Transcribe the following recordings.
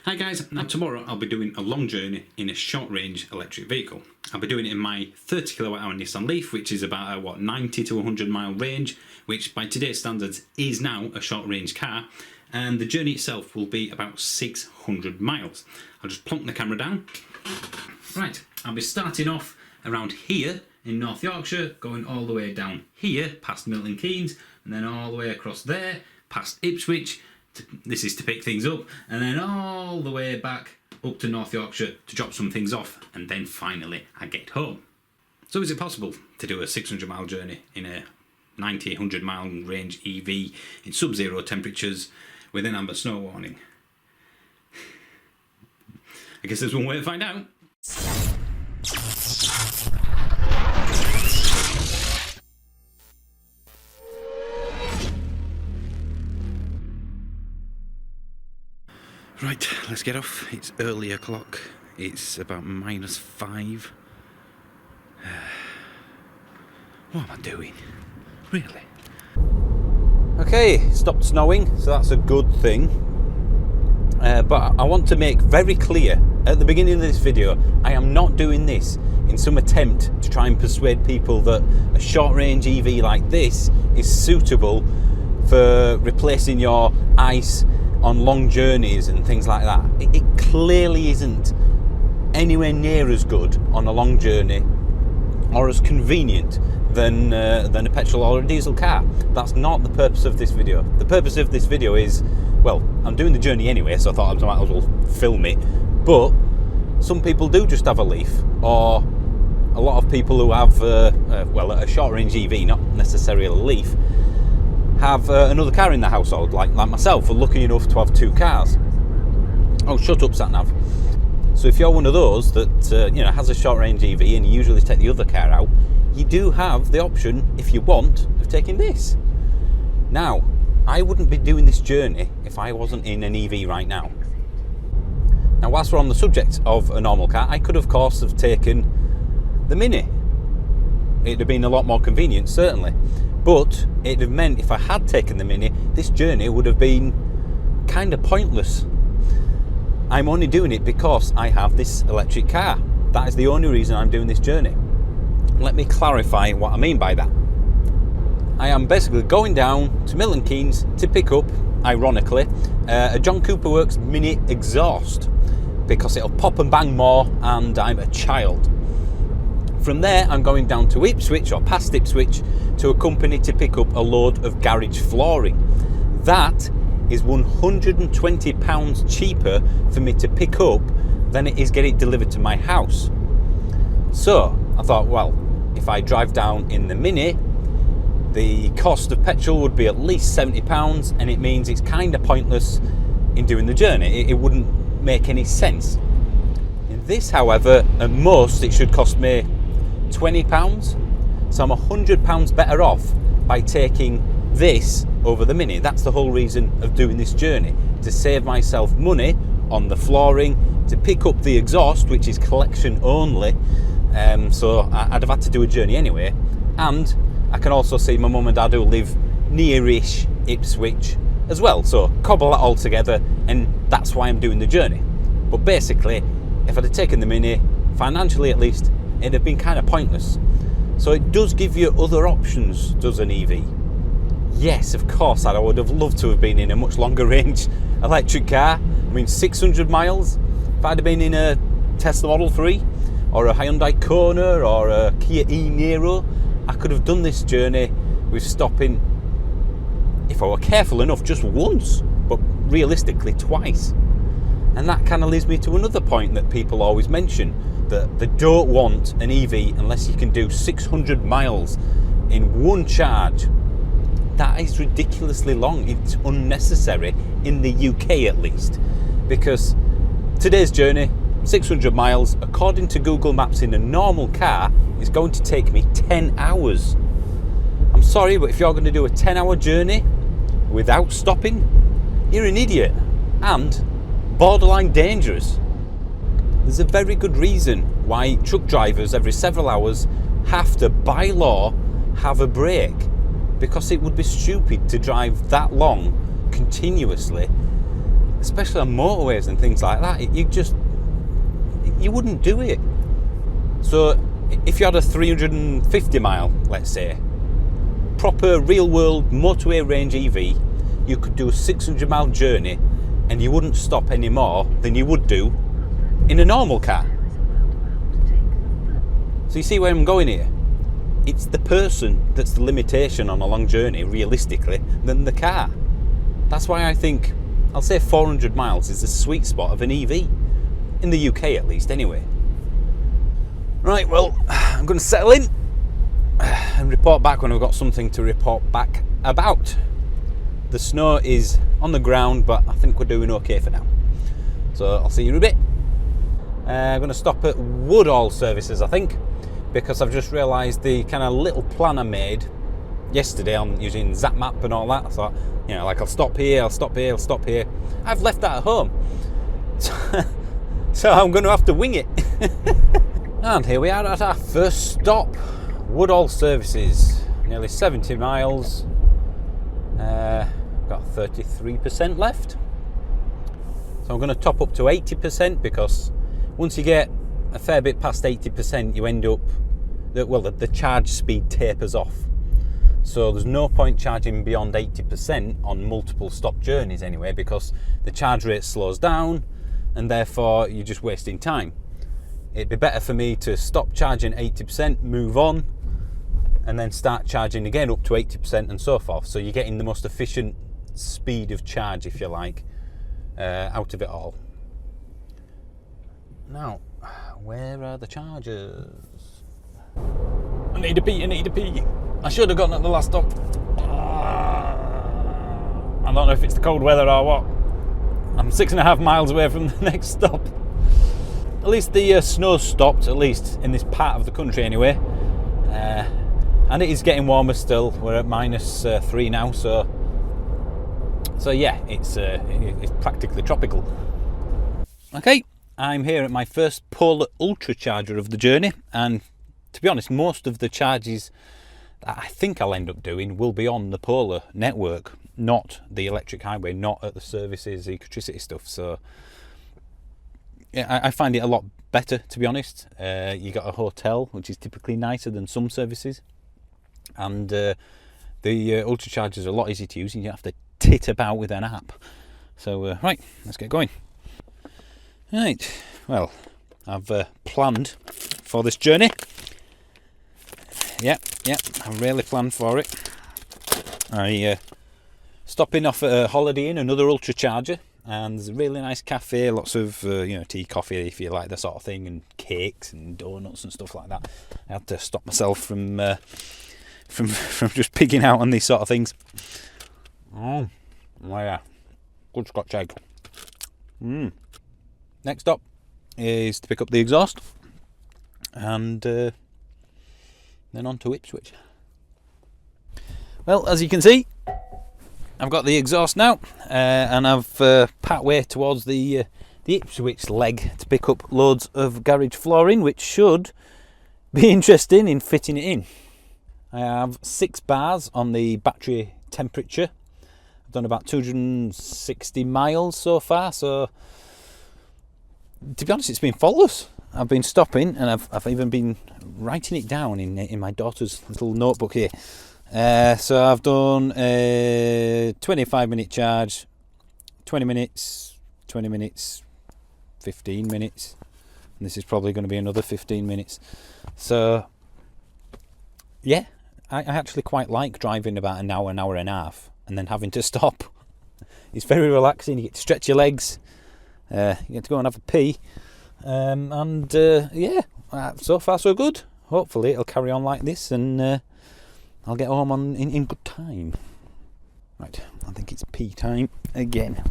Hi guys, now tomorrow I'll be doing a long journey in a short range electric vehicle. I'll be doing it in my 30 kilowatt hour Nissan Leaf, which is about a 90 to 100 mile range, which by today's standards is now a short range car, and the journey itself will be about 600 miles. I'll just plonk the camera down. Right, I'll be starting off around here in North Yorkshire, going all the way down here past Milton Keynes, and then all the way across there past Ipswich. This is to pick things up, and then all the way back up to North Yorkshire to drop some things off, and then finally I get home. So is it possible to do a 600 mile journey in a 90-100 mile range EV in sub-zero temperatures with an amber snow warning? I guess there's one way to find out. Right, let's get off. It's early o'clock. It's about -5. What am I doing? Really? Okay, stopped snowing, so that's a good thing. But I want to make very clear at the beginning of this video, I am not doing this in some attempt to try and persuade people that a short range EV like this is suitable for replacing your ICE on long journeys and things like that. It clearly isn't anywhere near as good on a long journey or as convenient than a petrol or a diesel car. That's not the purpose of this video. The purpose of this video is, well, I'm doing the journey anyway, so I thought I might as well film it, but some people do just have a Leaf, or a lot of people who have a short range EV, not necessarily a Leaf, have another car in the household, like myself, are lucky enough to have 2 cars. Oh, shut up, sat nav. So if you're one of those that has a short range EV and you usually take the other car out, you do have the option, if you want, of taking this. Now, I wouldn't be doing this journey if I wasn't in an EV right now. Now, whilst we're on the subject of a normal car, I could of course have taken the Mini. It'd have been a lot more convenient, certainly. But it'd have meant if I had taken the Mini, this journey would have been kind of pointless. I'm only doing it because I have this electric car. That is the only reason I'm doing this journey. Let me clarify what I mean by that. I am basically going down to Milton Keynes to pick up, ironically, a John Cooper Works Mini exhaust, because it'll pop and bang more and I'm a child. From there, I'm going down to Ipswich, or past Ipswich, to a company to pick up a load of garage flooring. That is £120 cheaper for me to pick up than it is get it delivered to my house. So I thought, well, if I drive down in the Mini, the cost of petrol would be at least £70, and it means it's kind of pointless in doing the journey. It wouldn't make any sense. In this, however, at most it should cost me £20, so I'm £100 better off by taking this over the Mini. That's the whole reason of doing this journey, to save myself money on the flooring, to pick up the exhaust, which is collection only, so I'd have had to do a journey anyway, and I can also see my mum and dad who live near-ish Ipswich as well, so cobble that all together, and that's why I'm doing the journey. But basically, if I'd have taken the Mini, financially at least, it'd have been kind of pointless. So it does give you other options, does an EV? Yes, of course, I would have loved to have been in a much longer range electric car. I mean, 600 miles. If I'd have been in a Tesla Model 3, or a Hyundai Kona, or a Kia e-Niro, I could have done this journey with stopping, if I were careful enough, just once, but realistically twice. And that kind of leads me to another point that people always mention, that they don't want an EV unless you can do 600 miles in one charge. That is ridiculously long. It's unnecessary in the UK at least, because today's journey, 600 miles, according to Google Maps in a normal car, is going to take me 10 hours. I'm sorry, but if you're going to do a 10-hour journey without stopping, you're an idiot and borderline dangerous. There's a very good reason why truck drivers every several hours have to, by law, have a break, because it would be stupid to drive that long continuously especially on motorways and things like that, you wouldn't do it. So if you had a 350 mile, let's say, proper real world motorway range EV, you could do a 600 mile journey and you wouldn't stop any more than you would do in a normal car. So you see where I'm going here? It's the person that's the limitation on a long journey, realistically, than the car. That's why I think, I'll say 400 miles is the sweet spot of an EV. In the UK at least, anyway. Right, well, I'm going to settle in and report back when I've got something to report back about. The snow is on the ground, but I think we're doing okay for now. So I'll see you in a bit. I'm going to stop at Woodall services, I think, because I've just realised the kind of little plan I made yesterday on using Zap Map and all that. I thought, you know, like I'll stop here, I'll stop here, I'll stop here. I've left that at home. So I'm going to have to wing it. And here we are at our first stop, Woodall services. Nearly 70 miles. Got 33% left. So I'm going to top up to 80% because once you get a fair bit past 80%, you end up, the charge speed tapers off. So there's no point charging beyond 80% on multiple stop journeys anyway, because the charge rate slows down and therefore you're just wasting time. It'd be better for me to stop charging 80%, move on, and then start charging again up to 80% and so forth. So you're getting the most efficient speed of charge, if you like, out of it all. Now, where are the chargers? I need a pee. I should have gotten at the last stop. I don't know if it's the cold weather or what. I'm 6.5 miles away from the next stop. At least the snow stopped, at least in this part of the country anyway. And it is getting warmer still. We're at -3 now, so yeah, it's practically tropical. Okay, I'm here at my first Polar Ultra charger of the journey, and to be honest, most of the charges that I think I'll end up doing will be on the Polar network, not the electric highway, not at the services, the electricity stuff. So yeah, I find it a lot better, to be honest. You got a hotel, which is typically nicer than some services, and the Ultra chargers are a lot easier to use, and you don't have to tit about with an app. So right, let's get going. Right, well, I've planned for this journey. Yep, I really planned for it. I stopping off at a Holiday Inn, another Ultra charger, and there's a really nice cafe, lots of tea, coffee, if you like that sort of thing, and cakes and donuts and stuff like that. I had to stop myself from just pigging out on these sort of things. Oh yeah, good Scotch egg. Next stop is to pick up the exhaust, and then on to Ipswich. Well, as you can see, I've got the exhaust now, and I've part way towards the Ipswich leg to pick up loads of garage flooring, which should be interesting in fitting it in. I have 6 bars on the battery temperature. I've done about 260 miles so far, so to be honest, it's been faultless. I've been stopping, and I've even been writing it down in my daughter's little notebook here. So I've done a 25-minute charge, 20 minutes, 20 minutes, 15 minutes, and this is probably going to be another 15 minutes. So yeah, I actually quite like driving about an hour and a half, and then having to stop. It's very relaxing. You get to stretch your legs, you get to go and have a pee, and yeah, so far so good. Hopefully it'll carry on like this, and I'll get home in good time. Right, I think it's pee time again.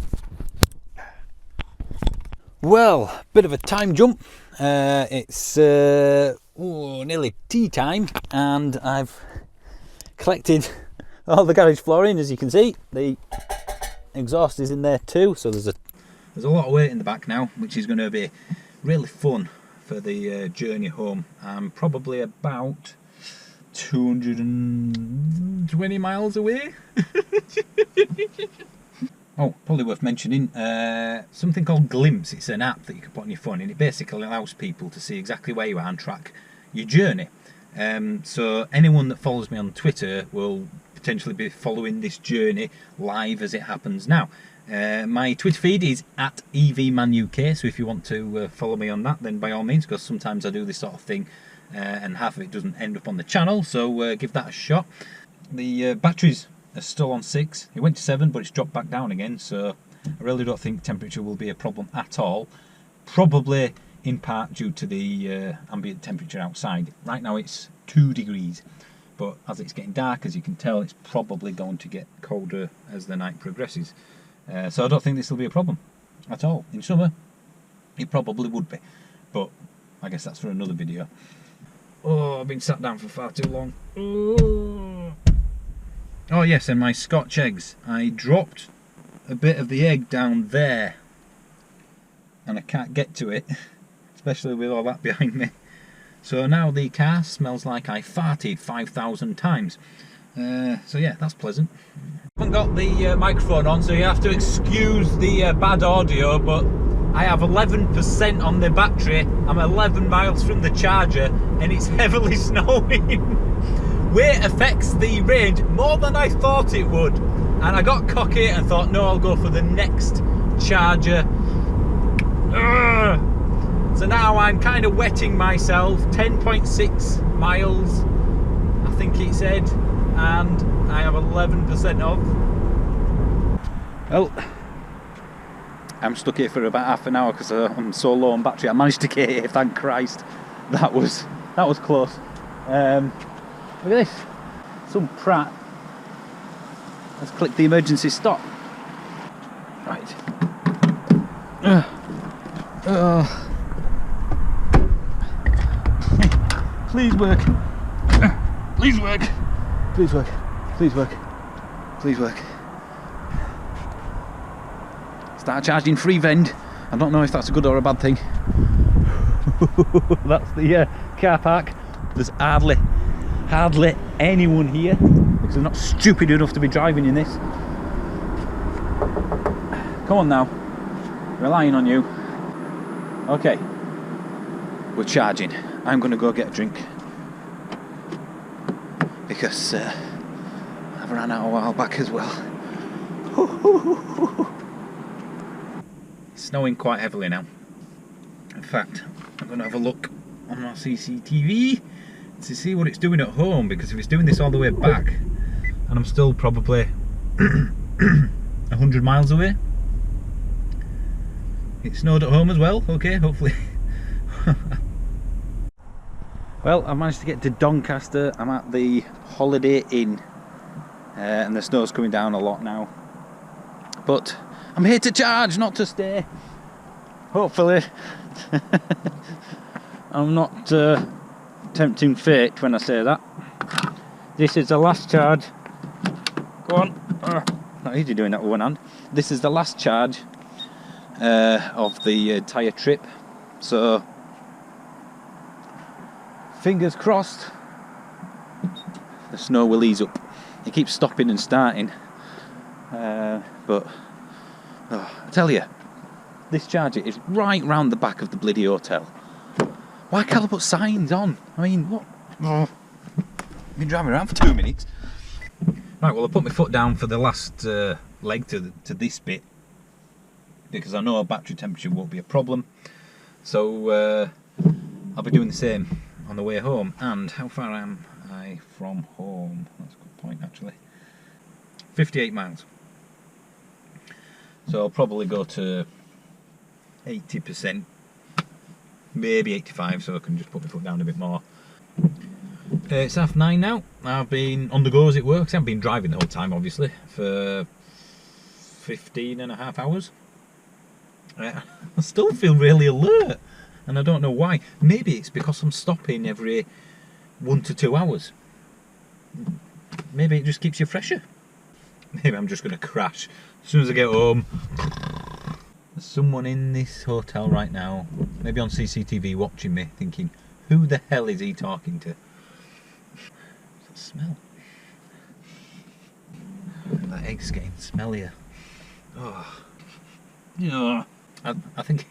Well, bit of a time jump. It's nearly tea time, and I've collected all the garage flooring. As you can see, the exhaust is in there too, so there's a lot of weight in the back now, which is going to be really fun for the journey home. I'm probably about 220 miles away. Oh, probably worth mentioning, something called Glimpse. It's an app that you can put on your phone, and it basically allows people to see exactly where you are and track your journey. So anyone that follows me on Twitter will potentially be following this journey live as it happens now. My Twitter feed is at EVManUK, so if you want to follow me on that, then by all means, because sometimes I do this sort of thing and half of it doesn't end up on the channel, so give that a shot. The batteries are still on 6. It went to 7, but it's dropped back down again, so I really don't think temperature will be a problem at all. Probably in part due to the ambient temperature outside. Right now it's 2 degrees, but as it's getting dark, as you can tell, it's probably going to get colder as the night progresses. So I don't think this will be a problem at all. In summer, it probably would be, but I guess that's for another video. Oh, I've been sat down for far too long. Oh yes, and my Scotch eggs. I dropped a bit of the egg down there, and I can't get to it, especially with all that behind me. So now the car smells like I farted 5,000 times. So yeah, that's pleasant. I haven't got the microphone on, so you have to excuse the bad audio, but I have 11% on the battery. I'm 11 miles from the charger, and it's heavily snowing. Weight affects the range more than I thought it would, and I got cocky and thought, no, I'll go for the next charger. So now I'm kind of wetting myself. 10.6 miles, I think it said, and I have 11% off. Well, I'm stuck here for about half an hour because I'm so low on battery. I managed to get here, thank Christ. That was close. Look at this, some prat has clicked the emergency stop. Right. Please work. Please work. Please work. Please work. Please work. Start charging free vend. I don't know if that's a good or a bad thing. That's the car park. There's hardly anyone here because I'm not stupid enough to be driving in this. Come on now, relying on you. Okay, we're charging. I'm going to go get a drink because I've ran out a while back as well. It's snowing quite heavily now. In fact, I'm going to have a look on our CCTV to see what it's doing at home, because if it's doing this all the way back and I'm still probably 100 miles away, it snowed at home as well. Okay, hopefully. Well, I've managed to get to Doncaster. I'm at the Holiday Inn and the snow's coming down a lot now, but I'm here to charge, not to stay. Hopefully. I'm not tempting fate when I say that. This is the last charge. Go on. Not easy doing that with one hand. This is the last charge of the entire trip, so fingers crossed the snow will ease up. It keeps stopping and starting, but I tell you, this charger is right round the back of the bloody hotel. Why can't I put signs on? I mean, what? I've been driving around for 2 minutes. Right, well, I put my foot down for the last leg to this bit, because I know battery temperature won't be a problem. So I'll be doing the same on the way home. And how far am I from home? That's a good point, actually. 58 miles. So I'll probably go to 80%. Maybe 85, so I can just put my foot down a bit more. It's 9:30 now. I've been on the go, as it works. I haven't been driving the whole time, obviously, for 15.5 hours. I still feel really alert, and I don't know why. Maybe it's because I'm stopping every 1 to 2 hours. Maybe it just keeps you fresher. Maybe I'm just going to crash as soon as I get home. There's someone in this hotel right now, maybe on CCTV, watching me, thinking, who the hell is he talking to? What's that smell? That egg's getting smellier. Oh. Yeah. I think,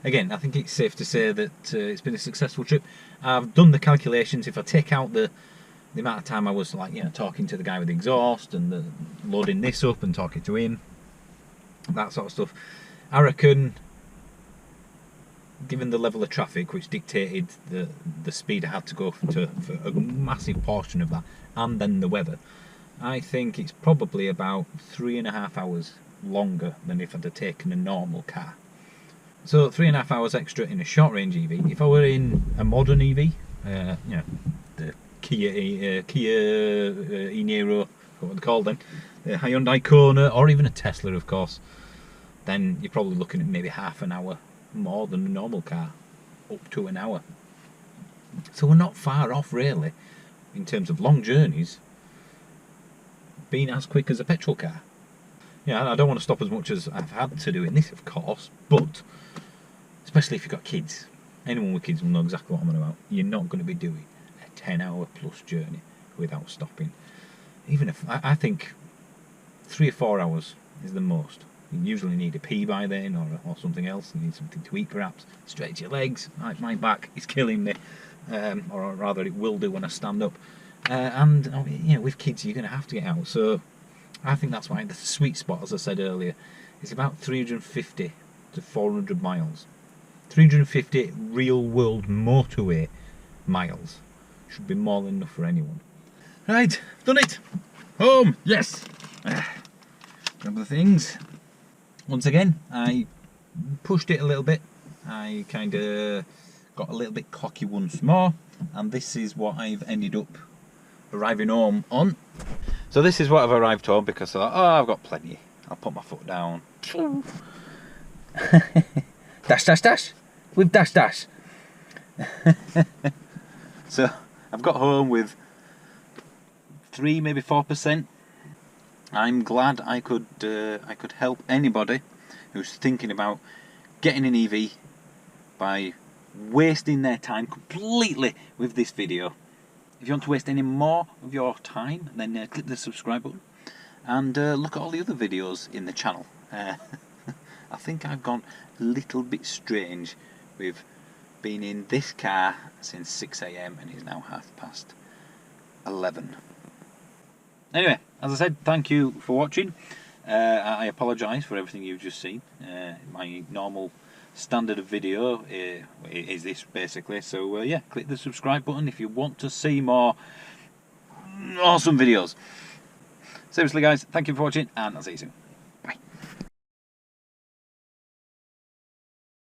again, I think it's safe to say that it's been a successful trip. I've done the calculations. If I take out the amount of time I was like, talking to the guy with the exhaust and loading this up and talking to him, that sort of stuff, I reckon, given the level of traffic which dictated the speed I had to go for a massive portion of that, and then the weather, I think it's probably about 3.5 hours longer than if I'd have taken a normal car. So 3.5 hours extra in a short range EV. If I were in a modern EV, the Kia e-Niro, what they're called then, the Hyundai Kona, or even a Tesla, of course, then you're probably looking at maybe half an hour more than a normal car, up to an hour. So we're not far off, really, in terms of long journeys, being as quick as a petrol car. Yeah, I don't want to stop as much as I've had to do in this, of course, but especially if you've got kids. Anyone with kids will know exactly what I'm on about. You're not going to be doing a 10-hour plus journey without stopping. Even if, I think 3 or 4 hours is the most. You usually need a pee by then, or something else. You need something to eat, perhaps. Stretch your legs. My back is killing me, or rather, it will do when I stand up. And with kids, you're going to have to get out. So I think that's why the sweet spot, as I said earlier, is about 350 to 400 miles. 350 real-world motorway miles should be more than enough for anyone. Right, done it. Home. Yes. Grab the things. Once again, I pushed it a little bit. I kind of got a little bit cocky once more, and this is what I've ended up arriving home on. So this is what I've arrived home, because I thought, I've got plenty. I'll put my foot down. Dash, dash, dash. With dash, dash. So I've got home with 3, maybe 4%. I'm glad I could help anybody who's thinking about getting an EV by wasting their time completely with this video. If you want to waste any more of your time, then click the subscribe button and look at all the other videos in the channel. I think I've gone a little bit strange with being in this car since 6 AM and it's now 11:30. Anyway, as I said, thank you for watching. I apologise for everything you've just seen. My normal standard of video is this, basically. So yeah, click the subscribe button if you want to see more awesome videos. Seriously guys, thank you for watching, and I'll see you soon.